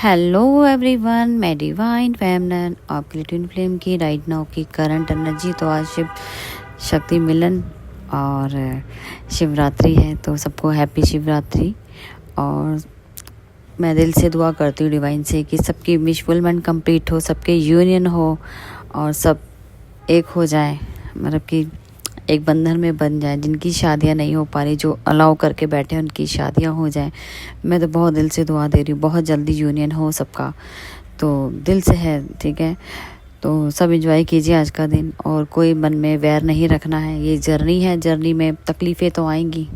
Hello everyone, मैं divine फेमनन आपके लिए ट्विन फ्लेम की राइट नाउ की करंट एनर्जी। तो आज शिव शक्ति मिलन और शिवरात्रि है, तो सबको हैप्पी शिवरात्रि। और मैं दिल से दुआ करती हूँ डिवाइन से कि सबकी विशफुलमेंट कंप्लीट हो, सबके यूनियन हो और सब एक हो जाए, मतलब कि एक बंधन में बन जाए। जिनकी शादियां नहीं हो पा रही, जो अलाउ करके बैठे उनकी शादियां हो जाएं। मैं तो बहुत दिल से दुआ दे रही हूँ, बहुत जल्दी यूनियन हो सबका, तो दिल से है। ठीक है, तो सब एंजॉय कीजिए आज का दिन, और कोई मन में वैर नहीं रखना है। ये जर्नी है, जर्नी में तकलीफ़ें तो आएंगी,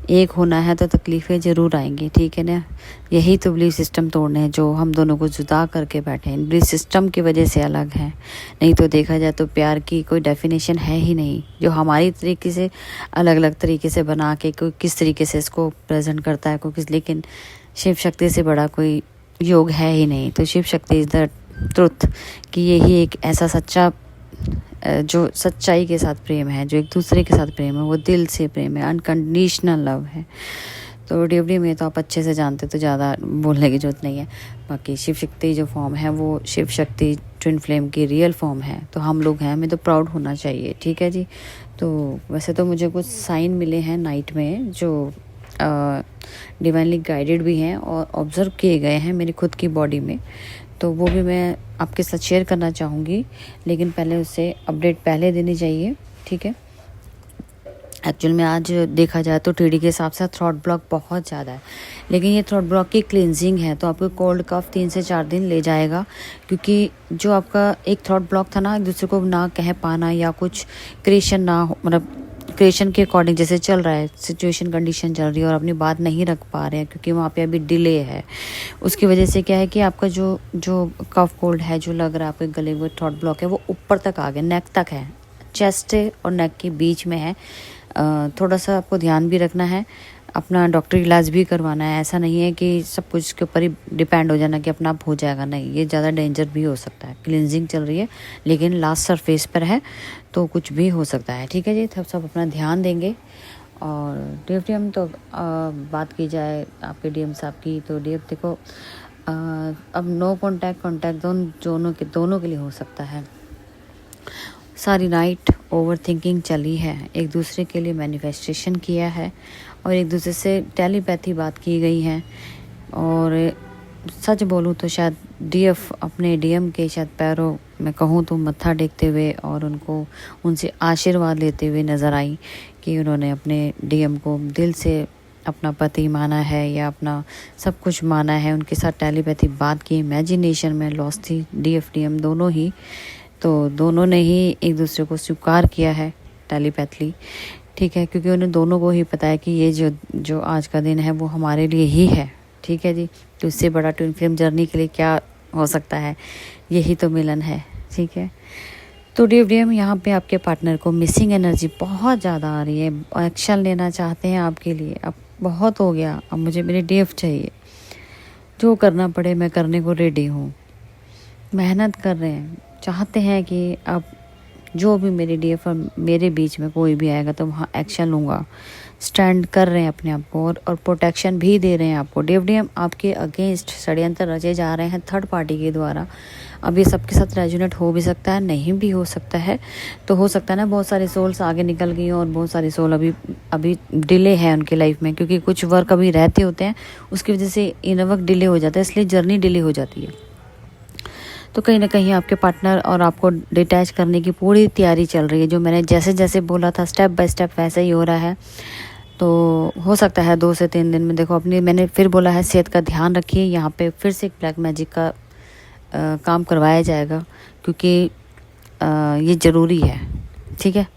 एक होना है तो तकलीफ़ें ज़रूर आएंगी। ठीक है ना, यही तो बिलीफ सिस्टम तोड़ने हैं जो हम दोनों को जुदा करके बैठे हैं। बिलीफ सिस्टम की वजह से अलग हैं, नहीं तो देखा जाए तो प्यार की कोई डेफिनेशन है ही नहीं। जो हमारी तरीके से अलग अलग तरीके से बना के कोई किस तरीके से इसको प्रेजेंट करता है कोई किस, लेकिन शिव शक्ति से बड़ा कोई योग है ही नहीं। तो Shiv Shakti is the truth, कि यही एक ऐसा सच्चा जो सच्चाई के साथ प्रेम है, जो एक दूसरे के साथ प्रेम है, वो दिल से प्रेम है, अनकंडीशनल लव है। तो डीएफडी में तो आप अच्छे से जानते, तो ज़्यादा बोलने की जरूरत नहीं है। बाकी शिव शक्ति जो फॉर्म है वो शिव शक्ति ट्विन फ्लेम की रियल फॉर्म है। तो हम लोग हैं, हमें तो प्राउड होना चाहिए। ठीक है जी। तो वैसे तो मुझे कुछ साइन मिले हैं नाइट में जो डिवाइनली गाइडेड भी हैं और ऑब्जर्व किए गए हैं मेरी खुद की बॉडी में, तो वो भी मैं आपके साथ शेयर करना चाहूँगी। लेकिन पहले उससे अपडेट पहले देनी चाहिए। ठीक है, एक्चुअल में आज देखा जाए तो टीडी के हिसाब से थ्रॉट ब्लॉक बहुत ज़्यादा है, लेकिन ये थ्रॉट ब्लॉक की क्लिनजिंग है, तो आपको कोल्ड कफ 3 से 4 दिन ले जाएगा। क्योंकि जो आपका एक थ्रॉट ब्लॉक था ना, एक दूसरे को ना कह पाना या कुछ क्रिएशन ना हो, मतलब क्रिएशन के अकॉर्डिंग जैसे चल रहा है, सिचुएशन कंडीशन चल रही है और अपनी बात नहीं रख पा रहे हैं क्योंकि वहाँ पे अभी डिले है। उसकी वजह से क्या है कि आपका जो जो कफ कोल्ड है, जो लग रहा है आपके गले में थ्रॉट ब्लॉक है, वो ऊपर तक आ गया, नेक तक है, चेस्ट और नेक के बीच में है। थोड़ा सा आपको ध्यान भी रखना है, अपना डॉक्टरी इलाज भी करवाना है। ऐसा नहीं है कि सब कुछ के ऊपर ही डिपेंड हो जाना कि अपना आप हो जाएगा, नहीं, ये ज़्यादा डेंजर भी हो सकता है। क्लिनजिंग चल रही है लेकिन लास्ट सरफेस पर है, तो कुछ भी हो सकता है। ठीक है जी, तब सब अपना ध्यान देंगे। और डीएफडीएम तो बात की जाए आपके डीएम साहब की, तो डीएफ देखो अब नो कॉन्टैक्ट दोनों के लिए हो सकता है। सारी नाइट ओवर थिंकिंग चली है, एक दूसरे के लिए मैनिफेस्टेशन किया है और एक दूसरे से टेलीपैथी बात की गई है। और सच बोलूँ तो शायद डीएफ अपने डीएम के शायद पैरों में कहूँ तो मत्था टेकते हुए और उनसे आशीर्वाद लेते हुए नज़र आई कि उन्होंने अपने डीएम को दिल से अपना पति माना है या अपना सब कुछ माना है। उनके साथ टेलीपैथी बात की, इमेजिनेशन में लॉस थी डीएफ डीएम दोनों ही, तो दोनों ने ही एक दूसरे को स्वीकार किया है टेलीपैथली। ठीक है, क्योंकि उन्हें दोनों को ही पता है कि ये जो आज का दिन है वो हमारे लिए ही है। ठीक है जी, तो इससे बड़ा ट्विन फ्लेम जर्नी के लिए क्या हो सकता है, यही तो मिलन है। ठीक है, तो डीएफडीएम यहाँ पे आपके पार्टनर को मिसिंग एनर्जी बहुत ज़्यादा आ रही है, एक्शन लेना चाहते हैं आपके लिए। अब बहुत हो गया, अब मुझे मेरे डीएफ चाहिए, जो करना पड़े मैं करने को रेडी हूँ। मेहनत कर रहे हैं, चाहते हैं कि अब जो भी मेरे डीएफ और मेरे बीच में कोई भी आएगा तो वहाँ एक्शन लूँगा। स्टैंड कर रहे हैं अपने आप को और प्रोटेक्शन भी दे रहे हैं आपको। डीएफडीएम आपके अगेंस्ट षड्यंत्र रचे जा रहे हैं थर्ड पार्टी के द्वारा। अब ये सबके साथ रेजोनेट हो भी सकता है, नहीं भी हो सकता है। तो हो सकता है ना, बहुत सारे सोल्स आगे निकल गई और बहुत सारे सोल अभी डिले है उनके लाइफ में, क्योंकि कुछ वर्क अभी रहते होते हैं, उसकी वजह से इन वर्क डिले हो जाता है, इसलिए जर्नी डिले हो जाती है। तो कहीं ना कहीं आपके पार्टनर और आपको डिटैच करने की पूरी तैयारी चल रही है। जो मैंने जैसे जैसे बोला था स्टेप बाय स्टेप वैसे ही हो रहा है। तो हो सकता है 2 से 3 दिन में। देखो, अपनी मैंने फिर बोला है सेहत का ध्यान रखिए। यहाँ पे फिर से एक ब्लैक मैजिक का काम करवाया जाएगा, क्योंकि ये ज़रूरी है। ठीक है,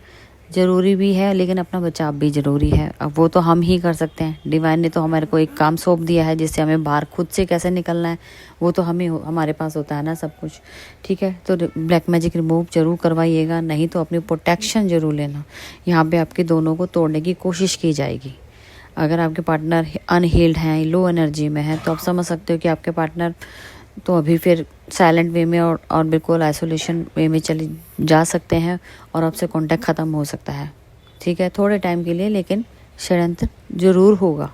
ज़रूरी भी है, लेकिन अपना बचाव भी ज़रूरी है। अब वो तो हम ही कर सकते हैं, डिवाइन ने तो हमारे को एक काम सौंप दिया है जिससे हमें बाहर खुद से कैसे निकलना है वो तो हमारे पास होता है ना सब कुछ। ठीक है, तो ब्लैक मैजिक रिमूव जरूर करवाइएगा, नहीं तो अपनी प्रोटेक्शन ज़रूर लेना। यहाँ पे आपके दोनों को तोड़ने की कोशिश की जाएगी। अगर आपके पार्टनर अनहील्ड हैं, लो एनर्जी में है, तो आप समझ सकते हो कि आपके पार्टनर तो अभी फिर साइलेंट वे में और बिल्कुल आइसोलेशन वे में चले जा सकते हैं और आपसे कांटेक्ट ख़त्म हो सकता है। ठीक है, थोड़े टाइम के लिए, लेकिन षड्यंत्र ज़रूर होगा।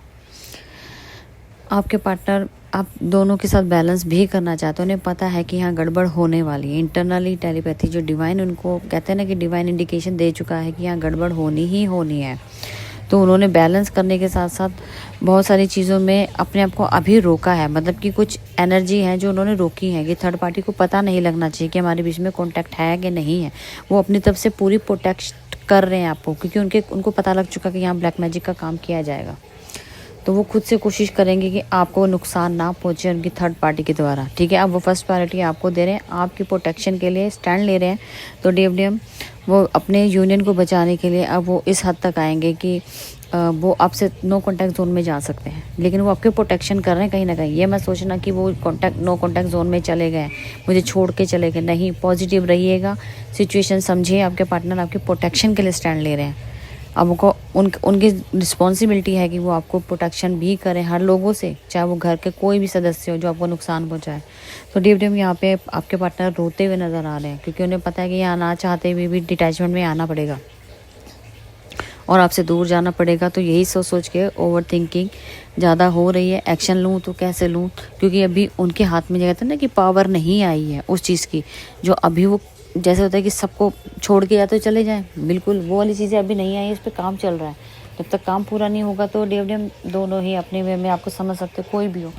आपके पार्टनर आप दोनों के साथ बैलेंस भी करना चाहते हो, उन्हें पता है कि यहाँ गड़बड़ होने वाली है। इंटरनली टेलीपैथी जो डिवाइन उनको कहते हैं ना कि डिवाइन इंडिकेशन दे चुका है कि यहाँ गड़बड़ होनी ही होनी है। तो उन्होंने बैलेंस करने के साथ साथ बहुत सारी चीज़ों में अपने आप को अभी रोका है, मतलब कि कुछ एनर्जी है जो उन्होंने रोकी है कि थर्ड पार्टी को पता नहीं लगना चाहिए कि हमारे बीच में कॉन्टैक्ट है कि नहीं है। वो अपनी तरफ से पूरी प्रोटेक्ट कर रहे हैं आपको, क्योंकि उनको पता लग चुका कि यहाँ ब्लैक मैजिक का काम किया जाएगा। तो वो खुद से कोशिश करेंगे कि आपको नुकसान ना पहुंचे उनकी थर्ड पार्टी के द्वारा। ठीक है, अब वो फर्स्ट प्रायोरिटी आपको दे रहे हैं, आपकी प्रोटेक्शन के लिए स्टैंड ले रहे हैं। तो DFDM वो अपने यूनियन को बचाने के लिए अब वो इस हद तक आएंगे कि वो आपसे नो कॉन्टैक्ट जोन में जा सकते हैं, लेकिन वो आपके प्रोटेक्शन कर रहे हैं कहीं ना कहीं। ये मत सोचना कि वो नो कॉन्टैक्ट जोन में चले गए, मुझे छोड़ के चले गए, नहीं। पॉजिटिव रहिएगा, सिचुएशन समझिए, आपके पार्टनर आपके प्रोटेक्शन के लिए स्टैंड ले रहे हैं। अब उनको उनकी रिस्पॉन्सिबिलिटी है कि वो आपको प्रोटेक्शन भी करें हर लोगों से, चाहे वो घर के कोई भी सदस्य हो जो आपको नुकसान पहुंचाए। तो DFDM यहाँ पे आपके पार्टनर रोते हुए नज़र आ रहे हैं, क्योंकि उन्हें पता है कि यहाँ ना चाहते हुए भी डिटैचमेंट में आना पड़ेगा और आपसे दूर जाना पड़ेगा। तो यही सोच सोच के ओवर थिंकिंग ज़्यादा हो रही है। एक्शन लूँ तो कैसे लूँ, क्योंकि अभी उनके हाथ में कहते हैं ना कि पावर नहीं आई है उस चीज़ की जो अभी वो, जैसे होता है कि सबको छोड़ के या तो चले जाएं, बिल्कुल वो वाली चीज़ें अभी नहीं आई, इस पर काम चल रहा है। जब तक काम पूरा नहीं होगा तो DFDM दोनों ही अपने वे में, आपको समझ सकते हो, कोई भी हो,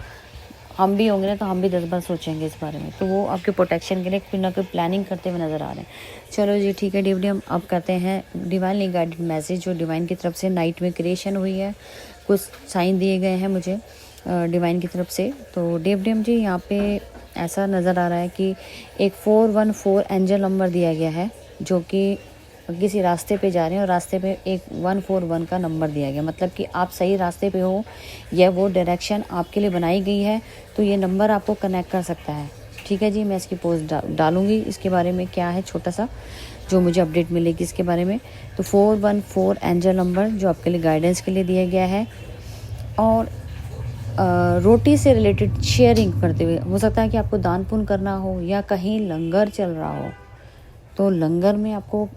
हम भी होंगे ना तो हम भी 10 बार सोचेंगे इस बारे में। तो वो आपके प्रोटेक्शन के लिए कोई ना कोई प्लानिंग करते हुए नज़र आ रहे हैं। चलो जी ठीक है DFDM, अब करते हैं डिवाइनली गाइडेड मैसेज जो डिवाइन की तरफ से नाइट में क्रिएशन हुई है। कुछ साइन दिए गए हैं मुझे डिवाइन की तरफ से। तो DFDM जी यहाँ पे ऐसा नज़र आ रहा है कि एक 414 एंजल नंबर दिया गया है, जो कि किसी रास्ते पे जा रहे हैं और रास्ते पे एक 141 का नंबर दिया गया, मतलब कि आप सही रास्ते पे हो या वो डायरेक्शन आपके लिए बनाई गई है। तो ये नंबर आपको कनेक्ट कर सकता है। ठीक है जी, मैं इसकी पोस्ट डालूंगी इसके बारे में, क्या है छोटा सा जो मुझे अपडेट मिलेगी इसके बारे में। तो 414 एंजल नंबर जो आपके लिए गाइडेंस के लिए दिया गया है। और रोटी से रिलेटेड शेयरिंग करते हुए, हो सकता है कि आपको दान पुण्य करना हो या कहीं लंगर चल रहा हो, तो लंगर में आपको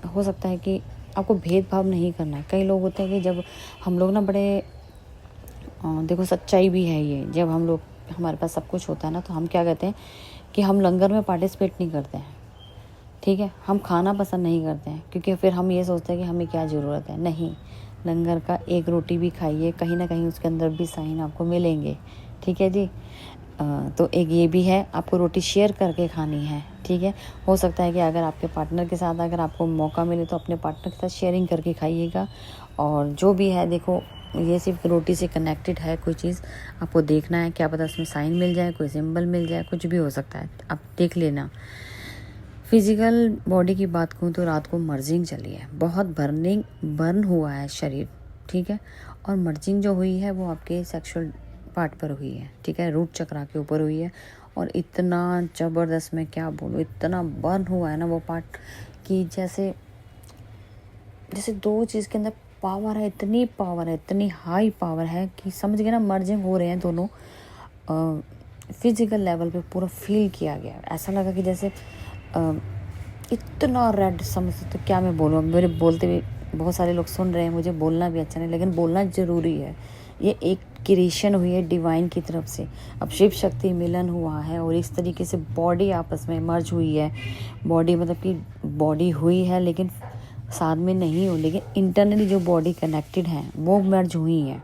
हो सकता है कि आपको भेदभाव नहीं करना है। कई लोग होते हैं कि जब हम लोग ना बड़े देखो सच्चाई भी है ये, जब हम लोग हमारे पास सब कुछ होता है ना, तो हम क्या कहते हैं कि हम लंगर में पार्टिसिपेट नहीं करते हैं। ठीक है, हम खाना पसंद नहीं करते हैं, क्योंकि फिर हम ये सोचते हैं कि हमें क्या ज़रूरत है। नहीं, लंगर का एक रोटी भी खाइए, कहीं ना कहीं उसके अंदर भी साइन आपको मिलेंगे। ठीक है जी, तो एक ये भी है, आपको रोटी शेयर करके खानी है। ठीक है, हो सकता है कि अगर आपके पार्टनर के साथ अगर आपको मौका मिले तो अपने पार्टनर के साथ शेयरिंग करके खाइएगा। और जो भी है देखो, ये सिर्फ रोटी से कनेक्टेड है, कोई चीज़ आपको देखना है, क्या पता उसमें साइन मिल जाए, कोई सिंबल मिल जाए, कुछ भी हो सकता है, आप देख लेना। फिज़िकल बॉडी की बात करूँ तो रात को मर्जिंग चली है, बहुत बर्न हुआ है शरीर। ठीक है, और मर्जिंग जो हुई है वो आपके सेक्सुअल पार्ट पर हुई है। ठीक है, रूट चक्रा के ऊपर हुई है, और इतना ज़बरदस्त, मैं क्या बोलूँ, इतना बर्न हुआ है ना वो पार्ट कि जैसे दो चीज़ के अंदर पावर है, इतनी पावर है, इतनी हाई पावर है कि समझ गए ना, मर्जिंग हो रहे हैं दोनों। फिज़िकल लेवल पे पूरा फील किया गया, ऐसा लगा कि जैसे इतना रेड, समझ सकते क्या मैं बोलूँ। मेरे बोलते हुए बहुत सारे लोग सुन रहे हैं, मुझे बोलना भी अच्छा नहीं, लेकिन बोलना ज़रूरी है। ये एक क्रिएशन हुई है डिवाइन की तरफ से, अब शिव शक्ति मिलन हुआ है, और इस तरीके से बॉडी आपस में मर्ज हुई है। बॉडी मतलब कि बॉडी हुई है लेकिन साथ में नहीं हो, लेकिन इंटरनली जो बॉडी कनेक्टेड है वो मर्ज हुई है।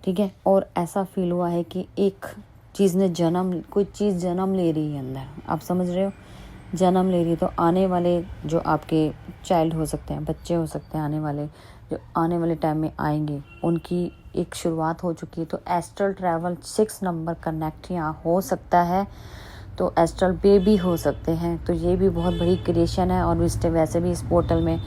ठीक है, और ऐसा फील हुआ है कि एक चीज़ ने कोई चीज़ जन्म ले रही है अंदर, आप समझ रहे हो, जन्म ले रही है। तो आने वाले जो आपके चाइल्ड हो सकते हैं, बच्चे हो सकते हैं, आने वाले जो आने वाले टाइम में आएंगे, उनकी एक शुरुआत हो चुकी है। तो एस्ट्रल ट्रैवल 6 नंबर कनेक्ट यहाँ हो सकता है, तो एस्ट्रल बेबी हो सकते हैं। तो ये भी बहुत बड़ी क्रिएशन है। और वैसे भी इस पोर्टल में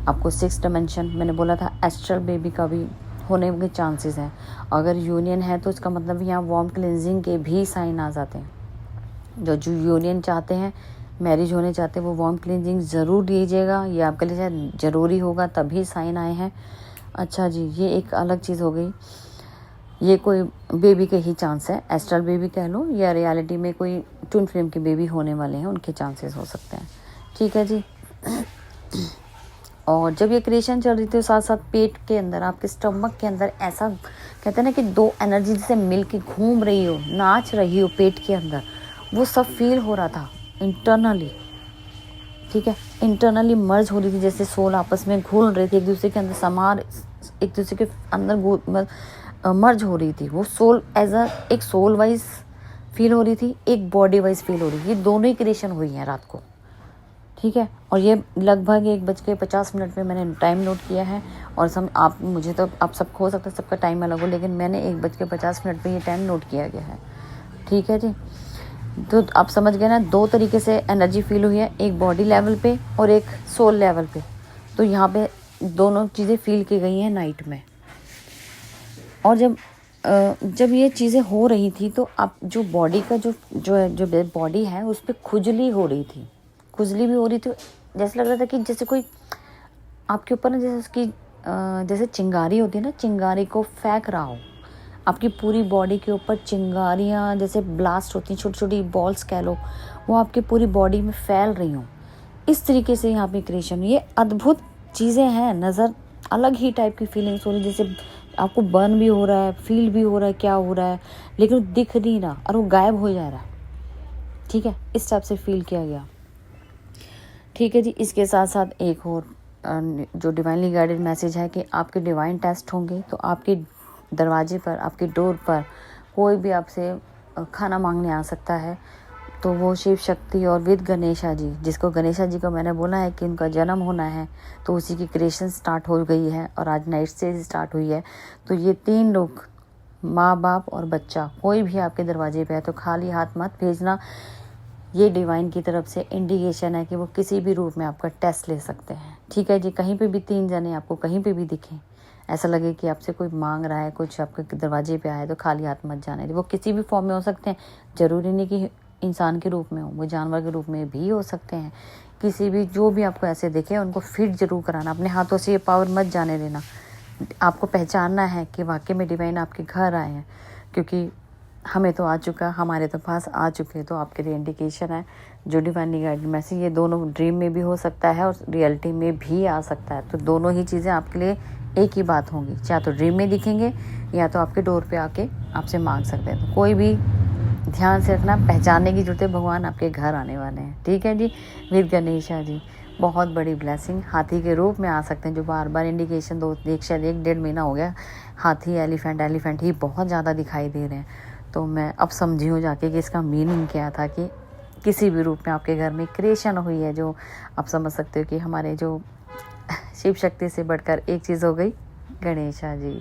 आपको 6 डायमेंशन, मैंने बोला था, एस्ट्रल बेबी का भी होने के चांसेस हैं। अगर यूनियन है तो इसका मतलब यहाँ वार्म क्लिनजिंग के भी साइन आ जाते हैं। जो यूनियन चाहते हैं, मैरिज होने चाहते हैं, वो वार्म क्लिनजिंग ज़रूर लीजिएगा, ये आपके लिए शायद ज़रूरी होगा, तभी साइन आए हैं। अच्छा जी, ये एक अलग चीज़ हो गई। ये कोई बेबी के ही चांस है, एस्ट्रल बेबी कह लो, या रियलिटी में कोई ट्विन फ्लेम के बेबी होने वाले हैं, उनके चांसेस हो सकते हैं। ठीक है जी। और जब ये क्रिएशन चल रही थी साथ साथ पेट के अंदर, आपके स्टमक के अंदर, ऐसा कहते हैं ना कि दो एनर्जी जैसे मिल के घूम रही हो, नाच रही हो पेट के अंदर, वो सब फील हो रहा था इंटरनली। ठीक है, इंटरनली मर्ज हो रही थी, जैसे सोल आपस में घुल रहे थे, एक दूसरे के अंदर समार, एक दूसरे के अंदर मर्ज हो रही थी। वो सोल एज एक सोल वाइज फील हो रही थी, एक बॉडी वाइज फील हो रही थी। ये दोनों ही क्रिएशन हुई हैं रात को। ठीक है, और ये लगभग 1:50 में मैंने टाइम नोट किया है। और आप मुझे तो आप सबको हो सकता है सबका टाइम अलग हो, लेकिन मैंने 1:50 पे ये टाइम नोट किया गया है। ठीक है जी, तो आप समझ गए ना, दो तरीके से एनर्जी फील हुई है, एक बॉडी लेवल पे और एक सोल लेवल पे। तो यहाँ पे दोनों चीज़ें फील की गई हैं नाइट में। और जब ये चीज़ें हो रही थी तो आप जो बॉडी का जो बॉडी है उस पर खुजली हो रही थी, खुजली भी हो रही थी। जैसे लग रहा था कि जैसे कोई आपके ऊपर ना, जैसे उसकी जैसे चिंगारी होती है ना, चिंगारी को फेंक रहा हो आपकी पूरी बॉडी के ऊपर। चिंगारियाँ जैसे ब्लास्ट होती हैं, छोटी छोटी बॉल्स कह लो, वो आपकी पूरी बॉडी में फैल रही हों। इस तरीके से यहाँ पे क्रिएशन, ये अद्भुत चीज़ें हैं। नज़र अलग ही टाइप की फीलिंग्स हो रही, जैसे आपको बर्न भी हो रहा है, फील भी हो रहा है क्या हो रहा है, लेकिन वो दिख नहीं रहा और वो गायब हो जा रहा है। ठीक है, इस टाइप से फील किया गया। ठीक है जी, इसके साथ साथ एक और जो डिवाइनली गाइडेड मैसेज है कि आपके डिवाइन टेस्ट होंगे। तो आपके दरवाजे पर, आपके डोर पर कोई भी आपसे खाना मांगने आ सकता है। तो वो शिव शक्ति और विद गणेशा जी, जिसको गणेशा जी को मैंने बोला है कि उनका जन्म होना है, तो उसी की क्रिएशन स्टार्ट हो गई है और आज नाइट से स्टार्ट हुई है। तो ये 3 लोग, माँ बाप और बच्चा, कोई भी आपके दरवाजे पे है तो खाली हाथ मत भेजना। ये डिवाइन की तरफ से इंडिकेशन है कि वो किसी भी रूप में आपका टेस्ट ले सकते हैं। ठीक है जी, कहीं पे भी 3 जने आपको कहीं पे भी दिखें, ऐसा लगे कि आपसे कोई मांग रहा है, कुछ आपके दरवाजे पे आए, तो खाली हाथ मत जाने। वो किसी भी फॉर्म में हो सकते हैं, ज़रूरी नहीं कि इंसान के रूप में हो, वो जानवर के रूप में भी हो सकते हैं। किसी भी जो भी आपको ऐसे दिखे उनको फिट जरूर कराना, अपने हाथों से ये पावर मत जाने देना। आपको पहचानना है कि वाकई में डिवाइन आपके घर आए हैं, क्योंकि हमें तो आ चुका, हमारे तो पास आ चुके। तो आपके लिए इंडिकेशन है जो डिवाइनली गाइडेड मैसेज, ये दोनों ड्रीम में भी हो सकता है और रियलिटी में भी आ सकता है। तो दोनों ही चीज़ें आपके लिए एक ही बात होंगी, चाहे तो ड्रीम में दिखेंगे या तो आपके डोर पे आके आपसे मांग सकते हैं। तो कोई भी ध्यान से रखना, पहचानने की जरूरत है, भगवान आपके घर आने वाले हैं। ठीक है जी, विद गणेशा जी, बहुत बड़ी ब्लेसिंग। हाथी के रूप में आ सकते हैं, जो बार बार इंडिकेशन शायद 1-1.5 महीना हो गया हाथी, एलिफेंट ही बहुत ज़्यादा दिखाई दे रहे हैं। तो मैं अब समझी हूँ जाके कि इसका मीनिंग क्या था, कि किसी भी रूप में आपके घर में क्रिएशन हुई है। जो आप समझ सकते हो कि हमारे जो शिव शक्ति से बढ़कर एक चीज़ हो गई, गणेशा जी,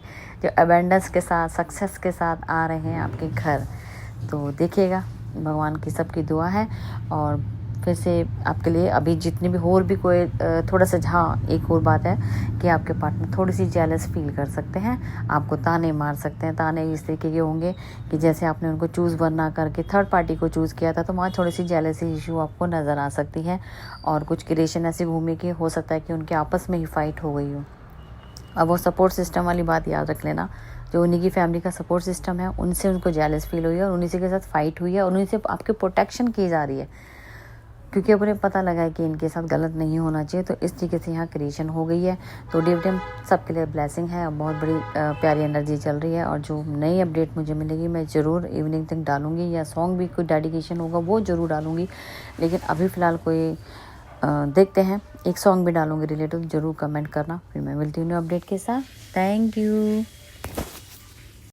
जो अबेंडेंस के साथ, सक्सेस के साथ आ रहे हैं आपके घर। तो देखिएगा, भगवान की सबकी दुआ है। और फिर से आपके लिए अभी जितने भी और भी कोई थोड़ा सा, हाँ एक और बात है कि आपके पार्टनर थोड़ी सी जेलस फील कर सकते हैं, आपको ताने मार सकते हैं। ताने इस तरीके के होंगे कि जैसे आपने उनको चूज़ वरना करके थर्ड पार्टी को चूज़ किया था, तो वहाँ थोड़ी सी जेलसी इशू आपको नज़र आ सकती है। और कुछ क्रिएशन ऐसी घूमे कि हो सकता है कि उनके आपस में ही फाइट हो गई हो। अब वो सपोर्ट सिस्टम वाली बात याद रख लेना, जो उन्हीं की फैमिली का सपोर्ट सिस्टम है, उनसे उनको जेलस फील हुई है और उन्हीं के साथ फाइट हुई है और उन्हीं से आपकी प्रोटेक्शन की जा रही है, क्योंकि अब उन्हें पता लगा है कि इनके साथ गलत नहीं होना चाहिए। तो इस तरीके से यहाँ क्रिएशन हो गई है। तो डिविडेंड सबके लिए ब्लेसिंग है और बहुत बड़ी प्यारी एनर्जी चल रही है। और जो नई अपडेट मुझे मिलेगी मैं ज़रूर इवनिंग तक डालूंगी, या सॉन्ग भी कोई डेडिकेशन होगा वो ज़रूर डालूंगी। लेकिन अभी फ़िलहाल कोई देखते हैं, एक सॉन्ग भी डालूंगी रिलेटेड, ज़रूर कमेंट करना। फिर मैं मिलती हूँ अपडेट के साथ। Thank you.